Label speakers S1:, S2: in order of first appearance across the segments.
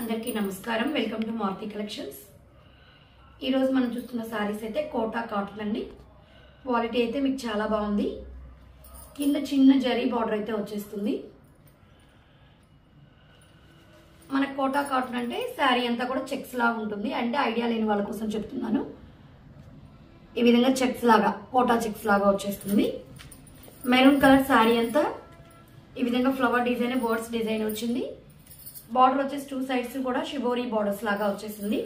S1: అందరికీ నమస్కారం. Welcome to Maruthi collections. ఈ రోజు మనం చూస్తున్న సారీస్ అయితే కోటా కాటన్ అండి. క్వాలిటీ అయితే మీకు చాలా బాగుంది. కింద చిన్న జరీ బార్డర్ అయితే వచ్చేస్తుంది. మన కోటా కాటన్ అంటే శారీ అంతా కూడా చెక్స్ లాగా ఉంటుంది. అంటే ఐడియా లేని వాళ్ళ కోసం చెప్తున్నాను. ఈ విధంగా చెక్స్ లాగా కోటా చెక్స్ లాగా వచ్చేస్తుంది. మెరూన్ కలర్ శారీ అంతా ఈ విధంగా ఫ్లవర్ డిజైన్, బర్డ్స్ డిజైన్ వచ్చింది. బార్డర్ వచ్చేసి టూ సైడ్స్ కూడా షిబోరీ బార్డర్స్ లాగా వచ్చేసింది.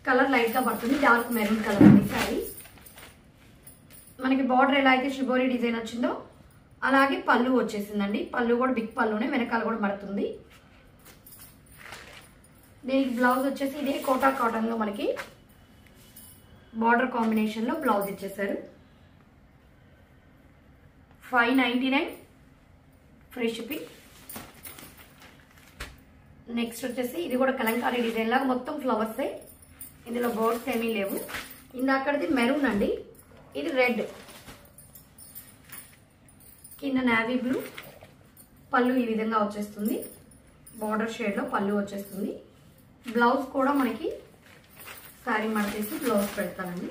S1: కలర్ లైట్ గా పడుతుంది. డార్క్ మెరూన్ కలర్ అండి శారీ. మనకి బార్డర్ ఎలా అయితే షిబోరీ డిజైన్ వచ్చిందో అలాగే పళ్ళు వచ్చేసిందండి. పళ్ళు కూడా బిగ్ పళ్ళునే, వెనకాల కూడా పడుతుంది. దీనికి బ్లౌజ్ వచ్చేసి ఇదే కోటా కాటన్ లో మనకి బార్డర్ కాంబినేషన్ లో బ్లౌజ్ ఇచ్చేసారు. 599 ఫ్రీ షిప్పింగ్. నెక్స్ట్ వచ్చేసి ఇది కూడా కలంకారీ డిజైన్ లాగా మొత్తం ఫ్లవర్సే. ఇందులో బర్డ్స్ ఏమీ లేవు. ఇందాకది మెరూన్ అండి, ఇది రెడ్, కింద నావీ బ్లూ. పళ్ళు ఈ విధంగా వచ్చేస్తుంది. బార్డర్ షేడ్ లో పళ్ళు వచ్చేస్తుంది. బ్లౌజ్ కూడా మనకి శారీ మడతేసి బ్లౌజ్ పెడతానండి.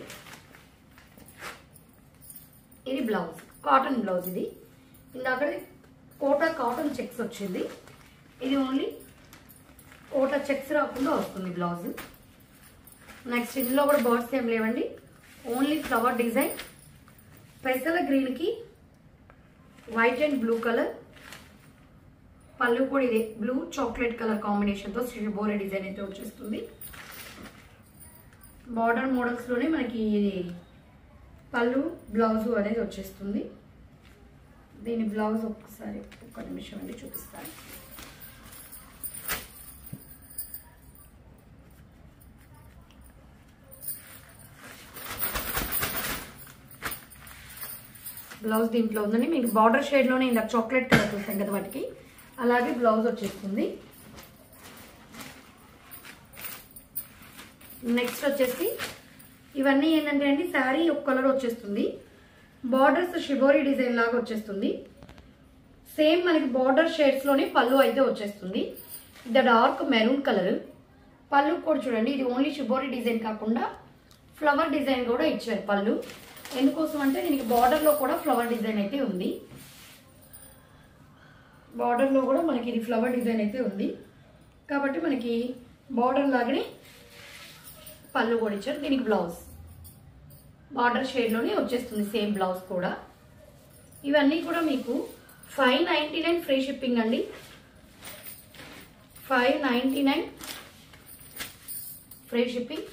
S1: ఇది బ్లౌజ్, కాటన్ బ్లౌజ్. ఇది ఇందాకది కోటా కాటన్ చెక్స్ వచ్చింది. ఇది ఓన్లీ కోటా చెక్స్ రాకుండా వస్తుంది బ్లౌజ్. నెక్స్ట్ ఇందులో కూడా బర్డ్స్ ఏం లేవండి, ఓన్లీ ఫ్లవర్ డిజైన్. పెసల గ్రీన్ కి వైట్ అండ్ బ్లూ కలర్. పళ్ళు కూడా ఇదే బ్లూ చాక్లెట్ కలర్ కాంబినేషన్ తో షిబోరీ డిజైన్ అయితే వచ్చేస్తుంది. బార్డర్ మోడల్స్ లోనే మనకి ఇది పళ్ళు, బ్లౌజ్ అనేది వచ్చేస్తుంది. దీని బ్లౌజ్ ఒక్కసారి ఒక్క నిమిషం అండి చూపిస్తాను. బ్లౌజ్ దీంట్లో ఉందండి. మీకు బార్డర్ షేడ్ లోనే ఇందాక చాక్లెట్ కలర్ చూసాం కదా వాటికి, అలాగే బ్లౌజ్ వచ్చేస్తుంది. నెక్స్ట్ వచ్చేసి ఇవన్నీ ఏంటంటే అండి, శారీ ఒక కలర్ వచ్చేస్తుంది. బార్డర్స్ షిబోరీ డిజైన్ లాగా వచ్చేస్తుంది. సేమ్ మనకి బార్డర్ షేడ్స్ లోనే పళ్ళు అయితే వచ్చేస్తుంది. ఇది డార్క్ మెరూన్ కలర్. పళ్ళు కూడా చూడండి, ఇది ఓన్లీ షిబోరీ డిజైన్ కాకుండా ఫ్లవర్ డిజైన్ కూడా ఇచ్చారు పళ్ళు. ఎందుకోసం అంటే దీనికి బార్డర్ లో కూడా ఫ్లవర్ డిజైన్ అయితే ఉంది. బార్డర్ లో కూడా మనకి ఇది ఫ్లవర్ డిజైన్ అయితే ఉంది కాబట్టి మనకి బార్డర్ లాగానే పళ్ళు కూడా ఇచ్చారు. దీనికి బ్లౌజ్ బార్డర్ షేడ్ లోనే వచ్చేస్తుంది, సేమ్ బ్లౌజ్ కూడా. ఇవన్నీ కూడా మీకు 599 ఫ్రీ షిప్పింగ్ అండి. 599 ఫ్రీ షిప్పింగ్.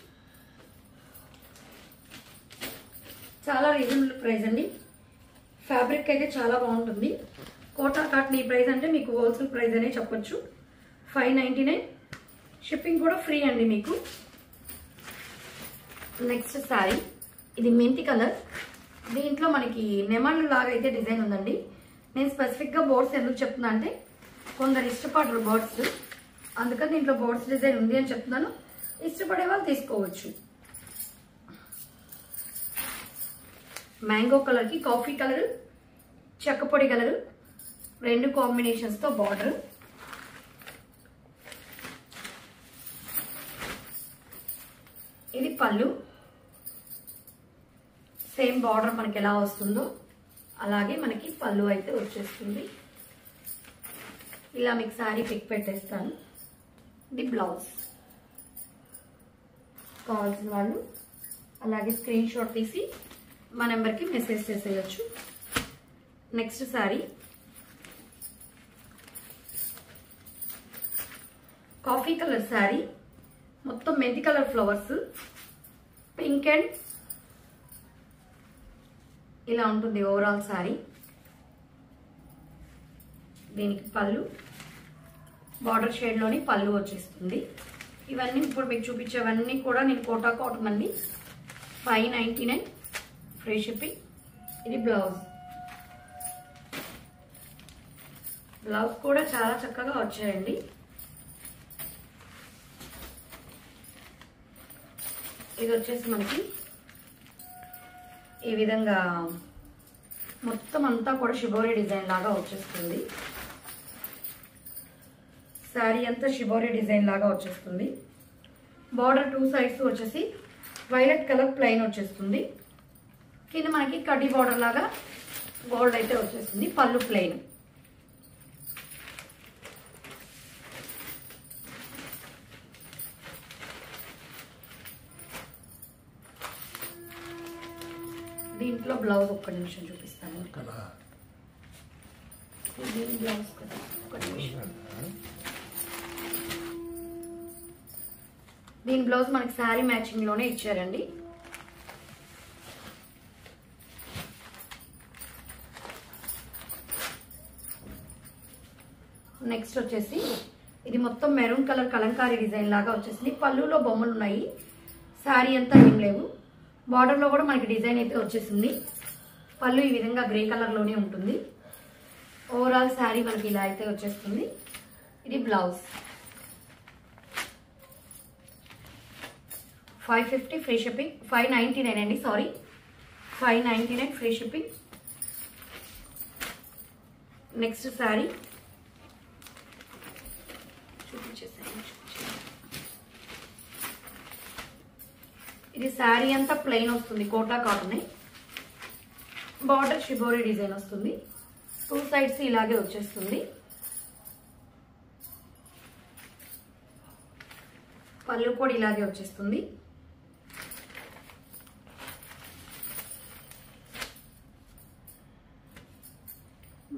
S1: చాలా రీజనబుల్ ప్రైస్ అండి. ఫ్యాబ్రిక్ అయితే చాలా బాగుంటుంది. కోటా కాటన్ ఈ ప్రైస్ అంటే మీకు హోల్సేల్ ప్రైస్ అనే చెప్పొచ్చు. 599 షిప్పింగ్ కూడా ఫ్రీ అండి మీకు. నెక్స్ట్ శారీ ఇది మెంతి కలర్. దీంట్లో మనకి నెమళ్ళు లాగా అయితే డిజైన్ ఉందండి. నేను స్పెసిఫిక్గా బోర్డ్స్ ఎందుకు చెప్తున్నా అంటే కొందరు ఇష్టపడరు బోర్డ్స్, అందుకని దీంట్లో బోర్డ్స్ డిజైన్ ఉంది అని చెప్తున్నాను. ఇష్టపడే వాళ్ళు తీసుకోవచ్చు. మ్యాంగో కలర్ కి కాఫీ కలర్, చెక్కపొడి కలర్ రెండు కాంబినేషన్స్ తో బార్డర్. ఇది పళ్ళు. సేమ్ బార్డర్ మనకి ఎలా వస్తుందో అలాగే మనకి పళ్ళు అయితే వచ్చేస్తుంది. ఇలా మీకు శారీ పిక్ పెట్టేస్తాను. ఇది బ్లౌజ్. కావాల్సిన వాళ్ళు అలాగే స్క్రీన్ షాట్ తీసి మా నెంబర్కి మెసేజ్ చేసేయచ్చు. Next sari coffee colour sari, మొత్తం మెంతి కలర్ ఫ్లవర్స్, పింక్ అండ్ ఇలా ఉంటుంది ఓవరాల్ శారీ. దీనికి పళ్ళు బార్డర్ షేడ్ లోని పళ్ళు వచ్చేస్తుంది. ఇవన్నీ ఇప్పుడు మీకు చూపించేవన్నీ కూడా నేను కోటా కాటన్ అండి. 599 ఫ్రీ షిప్పింగ్. ఇది బ్లౌజ్. బ్లౌజ్ కూడా చాలా చక్కగా వచ్చాయండి. ఇది వచ్చేసి మనకి ఈ విధంగా మొత్తం అంతా కూడా షిబోరీ డిజైన్ లాగా వచ్చేస్తుంది. శారీ అంతా షిబోరి డిజైన్ లాగా వచ్చేస్తుంది. బార్డర్ 2 సైడ్స్ వచ్చేసి వైలెట్ కలర్ ప్లెయిన్ వచ్చేస్తుంది. కింద మనకి కడ్డీ బార్డర్ లాగా గోల్డ్ అయితే వచ్చేస్తుంది. పళ్ళు ప్లెయిన్. దీంట్లో బ్లౌజ్ ఒక్క నిమిషం చూపిస్తాను. దీని బ్లౌజ్ కదా ఒక్క నిమిషం. దీని బ్లౌజ్ మనకి శారీ మ్యాచింగ్ లోనే ఇచ్చారండి. నెక్స్ట్ వచ్చేసి ఇది మొత్తం మెరూన్ కలర్ కలంకారీ డిజైన్ లాగా వచ్చేసింది. పళ్ళులో బొమ్మలు ఉన్నాయి. శారీ అంతా ఏం లేవు. బార్డర్ లో కూడా మనకి డిజైన్ అయితే వచ్చేసింది. పళ్ళు ఈ విధంగా గ్రే కలర్ లోనే ఉంటుంది. ఓవరాల్ శారీ మనకి ఇలా అయితే వచ్చేస్తుంది. ఇది బ్లౌజ్. 550 free shipping. 599 అండి, sorry 599 free shipping. Next saree ఇది శారీ అంతా ప్లెయిన్ వస్తుంది. Kota cotton. Border shibori design వస్తుంది. 2 సైడ్స్ ఇలాగే వచ్చేస్తుంది. పళ్ళు కూడా ఇలాగే వచ్చేస్తుంది.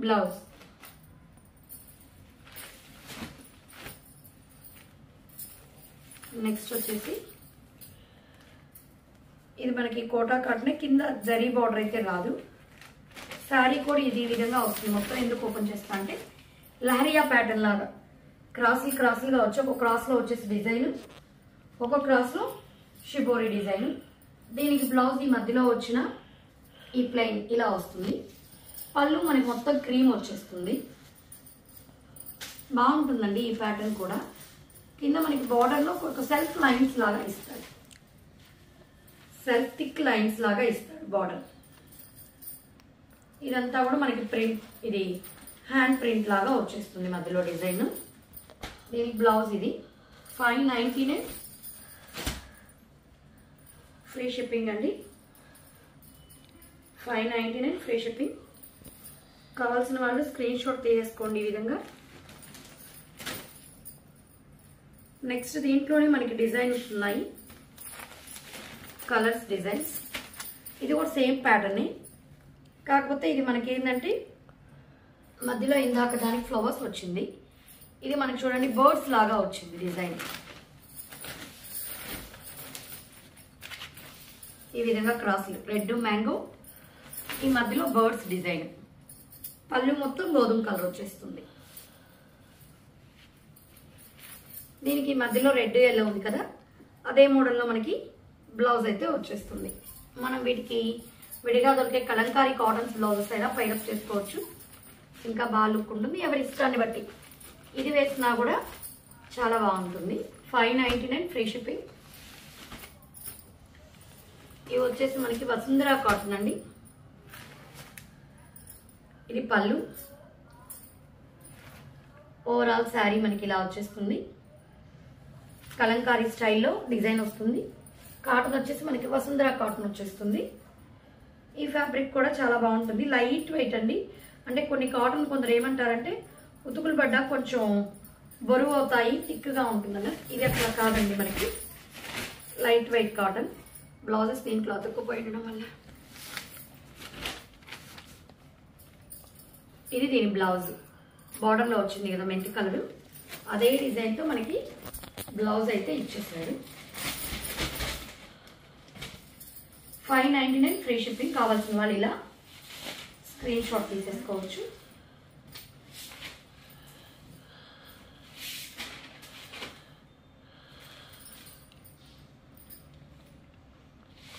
S1: బ్లౌజ్. నెక్స్ట్ వచ్చేసి ఇది మనకి కోటా కాటన్. కింద జరీ బార్డర్ అయితే రాదు. శారీ కూడా ఇది ఈ విధంగా వస్తుంది. మొత్తం ఎందుకు ఓపెన్ చేస్తా అంటే లహరియా ప్యాటర్న్ లాగా క్రాసులుగా వచ్చి ఒక క్రాస్ లో వచ్చేసి డిజైన్, ఒక క్రాస్ లో షిబోరి డిజైన్. దీనికి బ్లౌజ్ ఈ మధ్యలో వచ్చిన ఈ ప్లెయిన్ ఇలా వస్తుంది. పళ్ళు మనకి మొత్తం క్రీమ్ వచ్చేస్తుంది. బాగుంటుందండి ఈ ప్యాటర్న్ కూడా. కింద మనకి బార్డర్ లో ఒక సెల్ఫ్ లైన్స్ లాగా ఇస్తాడు. సెల్ఫ్ థిక్ లైన్స్ లాగా ఇస్తాడు బార్డర్. ఇదంతా కూడా మనకి ప్రింట్, ఇది హ్యాండ్ ప్రింట్ లాగా వచ్చేస్తుంది మధ్యలో డిజైన్. దీనికి బ్లౌజ్ ఇది. 599 ఫ్రీ షిప్పింగ్ అండి. 599 ఫ్రీ షిప్పింగ్. కావాల్సిన వాళ్ళు స్క్రీన్ షాట్ తీసేసుకోండి ఈ విధంగా. నెక్స్ట్ దీంట్లోనే మనకి డిజైన్స్ ఉన్నాయి. Colours designs. ఇది కూడా సేమ్ ప్యాటర్న్, కాకపోతే ఇది మనకి ఏంటంటే మధ్యలో ఇందాక దానికి ఫ్లవర్స్ వచ్చింది. ఇది మనకి చూడండి బర్డ్స్ లాగా వచ్చింది డిజైన్. ఈ విధంగా క్రాస్ రెడ్ మ్యాంగో, ఈ మధ్యలో బర్డ్స్ డిజైన్. పళ్ళు మొత్తం గోధుమ కలర్ వచ్చేస్తుంది. దీనికి మధ్యలో రెడ్ ఎల్లో ఉంది కదా, అదే మోడల్లో మనకి బ్లౌజ్ అయితే వచ్చేస్తుంది. మనం వీటికి విడిగా దొరికే కలంకారీ కాటన్స్ బ్లౌజెస్ అయినా పైరప్ చేసుకోవచ్చు. ఇంకా బాగా లుక్ ఉంటుంది ఎవరి ఇష్టాన్ని బట్టి. ఇది వేసినా కూడా చాలా బాగుంటుంది. 599 ఫ్రీ షిప్పింగ్. ఇవి వచ్చేసి మనకి వసుంధరా కాటన్ అండి. ఇది పళ్ళు. ఓవరాల్ శారీ మనకి ఇలా వచ్చేస్తుంది. కలంకారీ స్టైల్లో డిజైన్ వస్తుంది. కాటన్ వచ్చేసి మనకి వసుంధరా కాటన్ వచ్చేస్తుంది. ఈ ఫ్యాబ్రిక్ కూడా చాలా బాగుంటుంది. లైట్ వెయిట్ అండి. అంటే కొన్ని కాటన్ కొందరు ఏమంటారంటే ఉతుకులు పడ్డా కొంచెం బరువు అవుతాయి, థిక్గా ఉంటుందన్న. ఇది అట్లా కాదండి, మనకి లైట్ వెయిట్ కాటన్. బ్లౌజెస్ దీంట్లో అతుక్కుపోయడం వల్ల. ఇది దీని బ్లౌజ్. బార్డర్లో వచ్చింది కదా మెంతి కలర్, అదే డిజైన్తో మనకి బ్లౌజ్ అయితే ఇచ్చేసాడు. 599 ఫ్రీ షిప్పింగ్. కావాల్సిన వాళ్ళు ఇలా స్క్రీన్ షాట్ తీసేసుకోవచ్చు.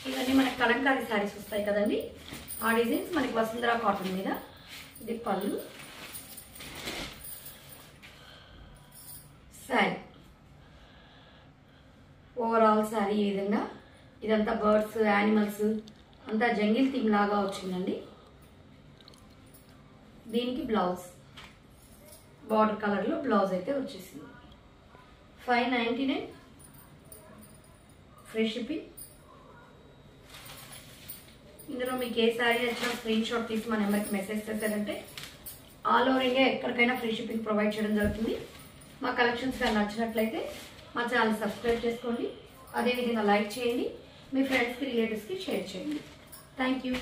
S1: ఇవన్నీ మనకి కలంకారీ శారీస్ వస్తాయి కదండి, ఆ డిజైన్స్ మనకి వసుంధరా కాటన్ మీద. ఇది పళ్ళు. శారీ ఓవరాల్ శారీ ఈ విధంగా. ఇదంతా బర్డ్స్, యానిమల్స్ అంతా జంగిల్ థీమ్ లాగా వచ్చిందండి. దీనికి బ్లౌజ్. బార్డర్ కలర్లో బ్లౌజ్ అయితే వచ్చేసింది. 599 ఫ్రీ షిప్పింగ్. ఇందులో మీకు ఏ శారీ నచ్చినా స్క్రీన్ షాట్ తీసి మా నెంబర్కి మెసేజ్ చేశారంటే ఆల్ ఓవర్ ఇండియా ఎక్కడికైనా ఫ్రీ షిప్పింగ్ ప్రొవైడ్ చేయడం జరుగుతుంది. మా కలెక్షన్స్ కానీ నచ్చినట్లయితే మా ఛానల్ సబ్స్క్రైబ్ చేసుకోండి. అదేవిధంగా లైక్ చేయండి, మీ ఫ్రెండ్స్కి రిలేటివ్స్కి షేర్ చేయండి. Thank you.